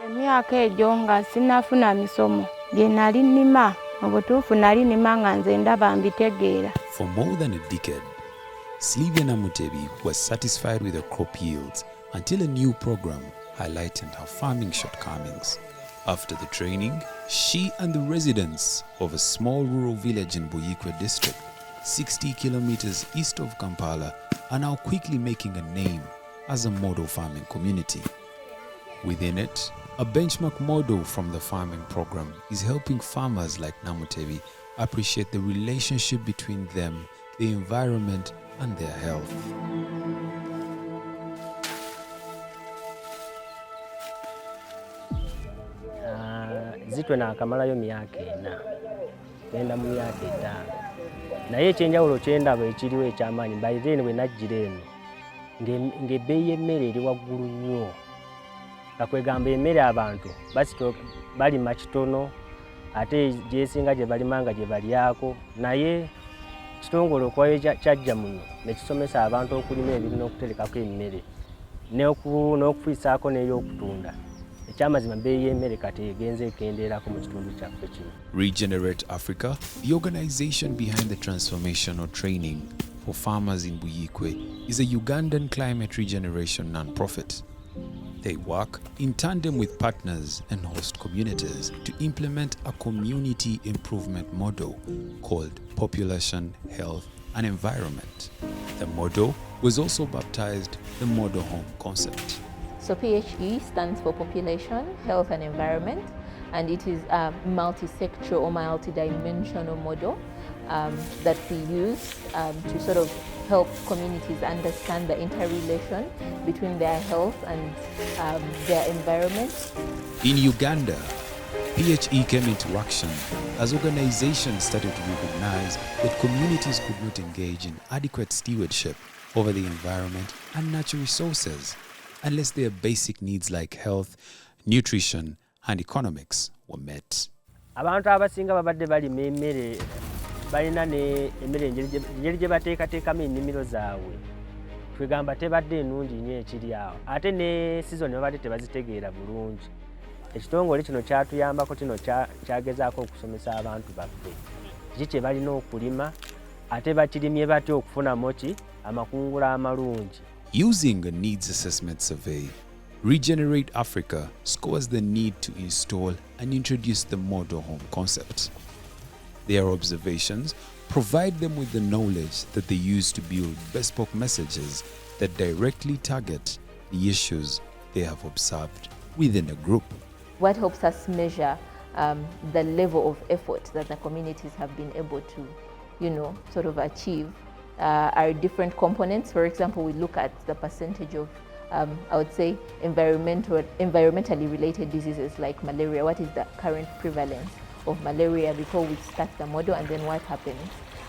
Emyaka egyo nga sinafuna misomo gye nali nnima obutuufu nali nnima nga nze ndaba mbitegeera. For more than a decade, Sylvia Namutebi was satisfied with her crop yields until a new program highlighted her farming shortcomings. After the training, she and the residents of a small rural village in Buikwe District, 60 kilometers east of Kampala, are now quickly making a name as a model farming community. Within it, a benchmark model from the farming program is helping farmers like Namutebi appreciate the relationship between them, the environment, and their health. Zitwe nakamalayo myaka 4 genda mu myaka 5 naye ekyenjawulo kyendaba ekiriwo ekyamaanyi bayirene bwe najjira eno ng'ebbeeyi y'emmere eri waggulu nnyo nga kwegamba emmere abantu balima kitono ate gyesinga gye balimanga gye balyako naye kitongole okwayo kyajja muno ne kisomesa abantu okulima ebintu n'okuterekako emmere n'okufiisaako n'ey'okutunda. Regenerate Africa, the organization behind the transformational training for farmers in Buikwe, is a Ugandan climate regeneration non-profit. They work in tandem with partners and host communities to implement a community improvement model called Population, Health and Environment. The model was also baptized the Model Home concept. So PHE stands for Population, Health and Environment, and it is a multi-sectoral or multi-dimensional model that we use to sort of help communities understand the interrelation between their health and their environment. In Uganda, PHE came into action as organizations started to recognize that communities could not engage in adequate stewardship over the environment and natural resources unless their basic needs like health, nutrition, and economics were met. Abantu abasinga babadde balima emmere balina emmere engeri gye bateekateekamu ennimiro zaabwe twegamba tebadde ennungi nnyo ekiri awo ate ne sizoni babadde tebazitegeera bulungi. Ekitongole kino kyatuyambako kino kyagezaako okusomesa abantu baffe kiki kye balina okulima ate bakirimye batya okufunamu ki amakungula amalungi. Using a needs assessment survey, Regenerate Africa scores the need to install and introduce the model home concept. Their observations provide them with the knowledge that they use to build bespoke messages that directly target the issues they have observed within a group. What helps us measure the level of effort that the communities have been able to, sort of achieve are different components. For example, we look at the percentage of, I would say, environmentally related diseases like malaria. What is the current prevalence of malaria before we start the model, and then what happens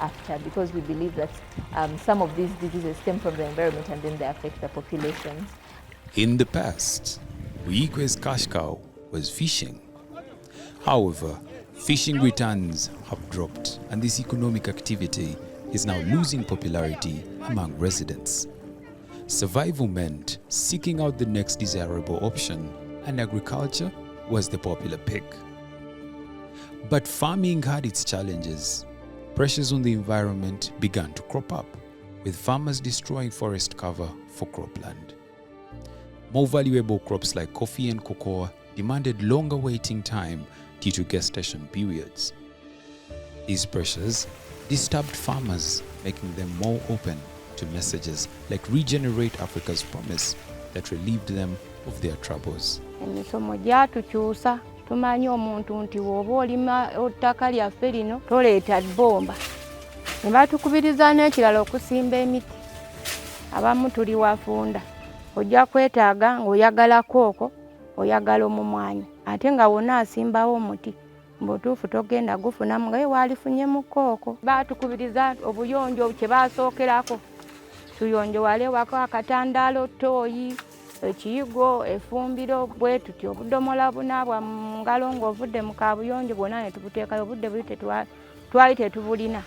after? Because we believe that some of these diseases stem from the environment and then they affect the populations. In the past, Buikwe's cash cow was fishing. However, fishing returns have dropped, and this economic activity is now losing popularity among residents. Survival meant seeking out the next desirable option, and agriculture was the popular pick. But farming had its challenges. Pressures on the environment began to crop up, with farmers destroying forest cover for cropland. More valuable crops like coffee and cocoa demanded longer waiting time due to gestation periods. These pressures disturbed farmers, making them more open to messages like Regenerate Africa's promise that relieved them of their troubles. Emisomo gyatukyusa tumanyi omuntu nti woba olima ettaka lyaffe lino toleeta bbomba. Ne batukubiriza n'ekirala okusimba emiti. Abamu tuli wafunda. Ojja kwetaaga ng'oyagala kooko, oyagala omumwanyi. Ate nga wonna asimbawo omuti. Mbutuufu togenda gufunamu nga walifunye mu kooko. Batukubiriza obuyonjo kye basookerako. Tuyonjo wale wako akatandaalo ttooyi, ekiyigo, efumbiro bwe tutyo obudomola bunaabwa mu ngalo ng'ovudde mu kaabuyonjo bwonna ne tubuteekayo obudde buli twali tetubulina.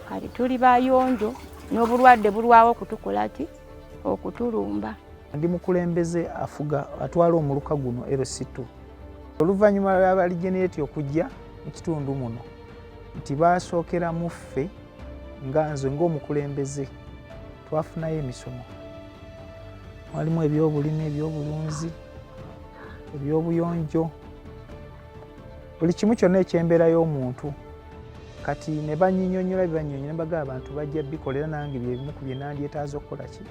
Kati tuli bayonjo n'obulwadde bulwawo okutukola ki? Okutulumba. Ndi mukulembeze afuga atwala omuluka guno LC2. Oluvannyuma lw'abali generate okujja mu kitundu muno nti baasookera mu ffe nga nze ng'omukulembeze twafunayo emisomo. Walimu ebyobulimi, ebyobulunzi, ebyobuyonjo, buli kimu kyonna eky'embeera y'omuntu. Kati ne banyinyonyola ne bagamba abantu bajja bikolera nange bye bimu ku bye nandyetaaza okukola ki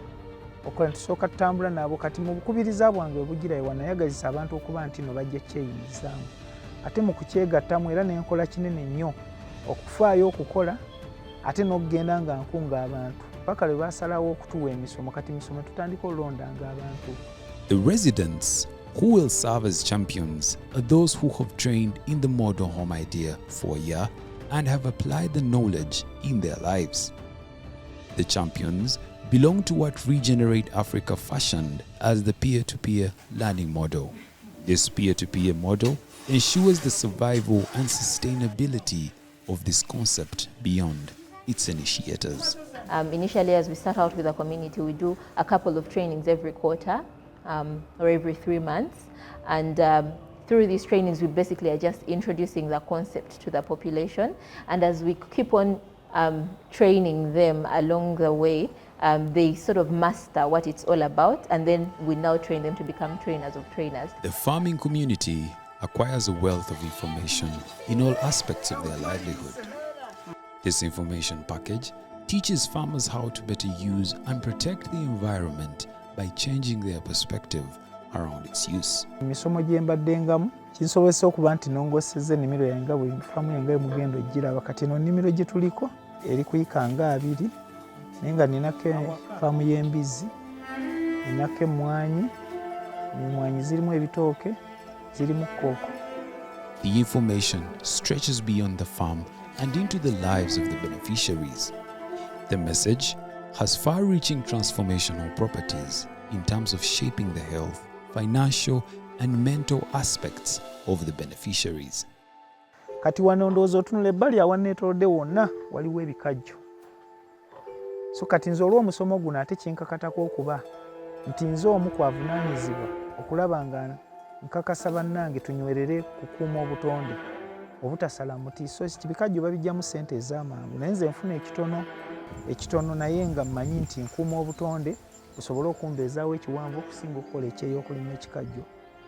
okola tusooka tutambula nabo. Kati mu bukubiriza bwange obugira ewa nayagazisa abantu okuba nti no bajja kyeyinzaamu ate mu kukyegattamu era n'enkola kinene nnyo okufaayo okukola ate n'okugenda nga nkunga abantu paka lwe baasalawo okutuwa emisomo. Kati emisomo tutandika olondanga abantu. The residents who will serve as champions are those who have trained in the model home idea for a year and have applied the knowledge in their lives. The champions belong to what Regenerate Africa fashioned as the peer-to-peer learning model. This peer-to-peer model ensures the survival and sustainability of this concept beyond its initiators. Initially, as we start out with the community, we do a couple of trainings every quarter or every 3 months. And through these trainings, we basically are just introducing the concept to the population. And as we keep on training them along the way, they sort of master what it's all about. And then we now train them to become trainers of trainers. The farming community acquires a wealth of information in all aspects of their livelihood. This information package teaches farmers how to better use and protect the environment by changing their perspective around its use. Emisomo gye mbaddengamu kinsobozesa okuba nti nongosezza ennimiro yange bwe faamu yange mugenda ogiraba. Kati eno nnimiro gye tuliko eri kuyika nga 2 naye nga ninako faamu y'embizi, ninako emmwanyi, emmwanyi zirimu ebitooke, zirimu kkooko. The information stretches beyond the farm and into the lives of the beneficiaries. The message has far-reaching transformational properties in terms of shaping the health, financial and mental aspects of the beneficiaries. Kati wano ndowooza otunula ebbali awanneetoolodde wonna waliwo ebikajjo. So kati nze olw'omusomo guno ate kinkakatako okuba nti nze omu ku avunaanyizibwa okulaba nga nkakasa bannange tunywerere kukuuma obutonde obutasala muti. So bikajjo babijjamu ssente ez'amangu naye nze nfuna ekitono naye nga mmanyi nti nkuuma obutonde osobole okumbeezaawo ekiwanvu okusinga okukola ekyeyokulima ekikajjo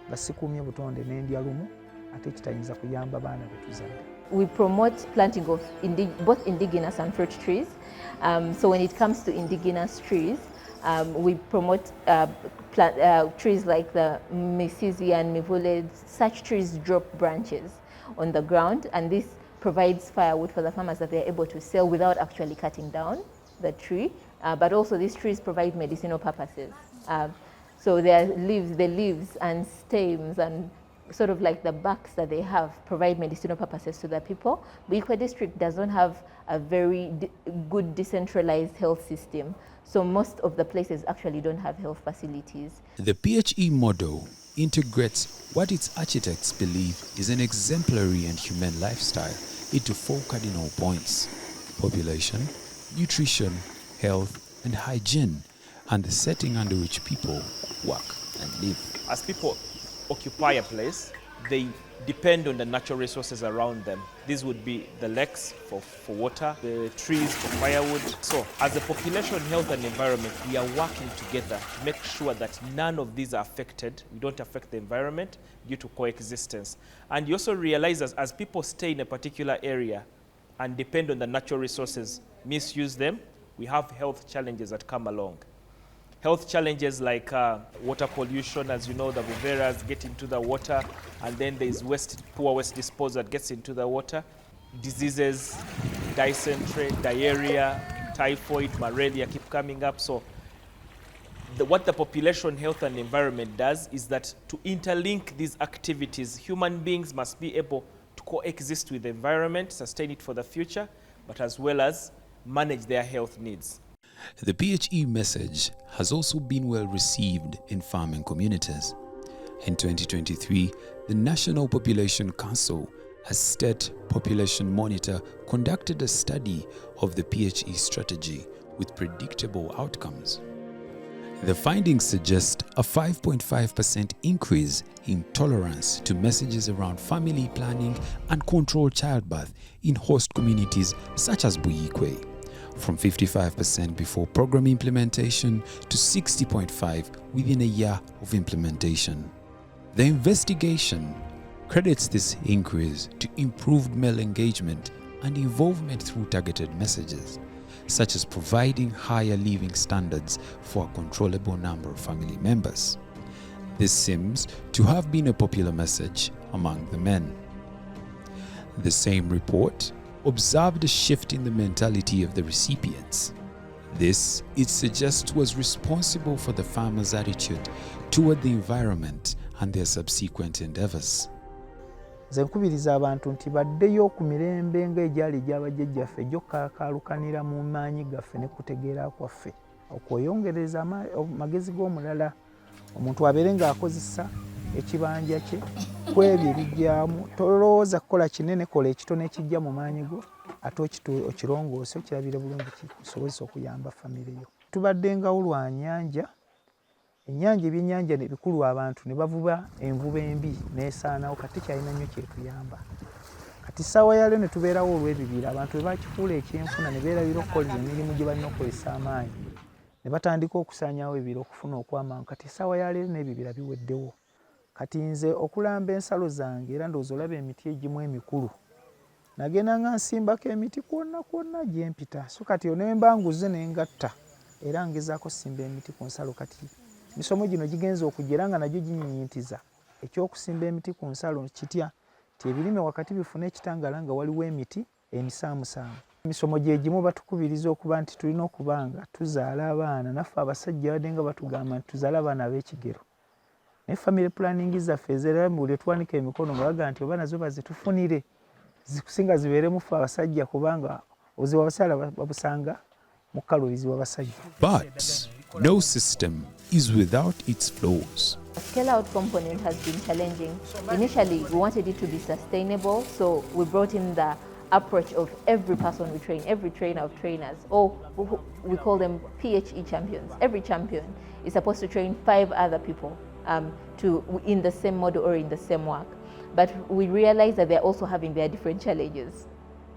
nga sikuumye butonde n'endya lumu ate ekitayinza kuyamba baana be tuzadde. We promote planting of both indigenous and fruit trees. So when it comes to indigenous trees, we promote trees like the Misisi and Livelihoods. Such trees drop branches on the ground, and this provides firewood for the farmers that they are able to sell without actually cutting down the tree. But also these trees provide medicinal purposes. So their leaves, the leaves and stems and sort of like the barks that they have provide medicinal purposes to the people. Buikwe District does not have a very good decentralized health system. So most of the places actually don't have health facilities. The PHE model integrates what its architects believe is an exemplary and humane lifestyle into 4 cardinal points: population, nutrition, health and hygiene, and the setting under which people work and live. As people occupy a place, they depend on the natural resources around them. These would be the lakes for water, the trees for firewood. So as a population, health and environment, we are working together to make sure that none of these are affected. We don't affect the environment due to coexistence. And you also realize as people stay in a particular area and depend on the natural resources, misuse them, we have health challenges that come along. Health challenges like water pollution, as you know, the viveras get into the water, and then there's poor waste disposal that gets into the water. Diseases, dysentery, diarrhea, typhoid, malaria keep coming up. So what the population, health and environment does is that to interlink these activities, human beings must be able to coexist with the environment, sustain it for the future, but as well as manage their health needs. The PHE message has also been well received in farming communities. In 2023, the National Population Council, as State Population Monitor, conducted a study of the PHE strategy with predictable outcomes. The findings suggest a 5.5% increase in tolerance to messages around family planning and controlled childbirth in host communities such as Buikwe, from 55% before program implementation to 60.5% within a year of implementation. The investigation credits this increase to improved male engagement and involvement through targeted messages, such as providing higher living standards for a controllable number of family members. This seems to have been a popular message among the men. The same report observed a shift in the mentality of the recipients. This, it suggests, was responsible for the farmers' attitude toward the environment and their subsequent endeavors. Nze nkubiriza abantu nti baddeyo ku mirembe ng'egyali gy'abajjajjaffe gy'okkakaalukanira mu maanyi gaffe ne kutegeera kwaffe okweyongereza amagezi g'omulala, omuntu abeere ng'akozesa ekibanja kye ku ebyo ebijjamu. Tolowooza kukola kinene, kola ekitono ekijja mu maanyi go ate okirongoose okirabire bulungi kisobozesa okuyamba famire yo. Tubaddengawo lwa nnyanja. Ennyanja, ebyennyanja ne bikulu, abantu ne bavuba envuba embi n'esaanawo, kati kyalina nnyo kyetuyamba. Kati ssaawa ya leero ne tubeerawo olw'ebibira, abantu bwe bakifuula ekyenfuna ne beerabira okukolera emirimu gye balina okukozesa amaanyi, ne batandika okusaanyaawo ebibira okufuna okw'amangu. Kati ssaawa ya leero n'ebibira biweddewo. Kati nze okulamba ensalo zange, era ndowooza olaba emiti egimu emikulu, nagenda nga nsimbako emiti kwonna kwonna gye mpita. So kati ne mba nguze ne ngatta era ngezaako simba emiti ku nsalo. Kati misomo gino gigenza okujja nga nagyo ginyinyintiza ekyokusimba emiti ku nsalo kitya ti ebirime wakati bifuna ekitangala nga waliwo emiti emisaamusaamu. Emisomo gye gimu batukubiriza okuba nti tulina okuba nga tuzaala abaana, naffe abasajja badde nga batugamba nti tuzaale abaana ab'ekigero. Naye family planning zaffe ezera buli twanika emikono nga baga nti oba nazo bazitufunire zikusinga zibeere mufe abasajja, kubanga obuzibu abakyala babusanga mu kalolizi w'abasajja. But no system is without its flaws. The scale-out component has been challenging. Initially, we wanted it to be sustainable, so we brought in the approach of every person we train, every trainer of trainers, or we call them PHE champions. Every champion is supposed to train 5 other people in the same model or in the same work. But we realized that they're also having their different challenges.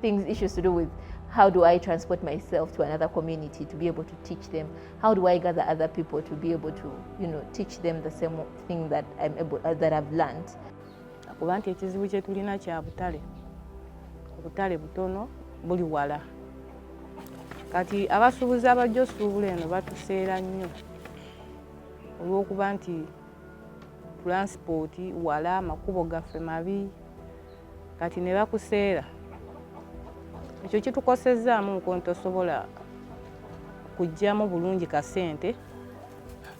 Issues to do with how do I transport myself to another community to be able to teach them? How do I gather other people to be able to, teach them the same thing that that I've learned? Kuba nti ekizibu kye tulina kya butale. Obutale butono buli wala. Kati abasuubuzi abajja osuubula eno batuseera nnyo olw'okuba nti transport wala, amakubo gaffe mabi, kati ne bakuseera. Ekyo kitukosezaamu nkontosobola kujjamu bulungi kasente.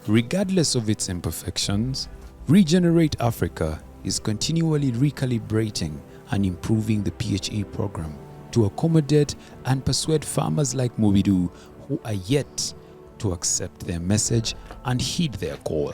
Regardless of its imperfections, Regenerate Africa is continually recalibrating and improving the PHE program to accommodate and persuade farmers like Mobidu who are yet to accept their message and heed their call.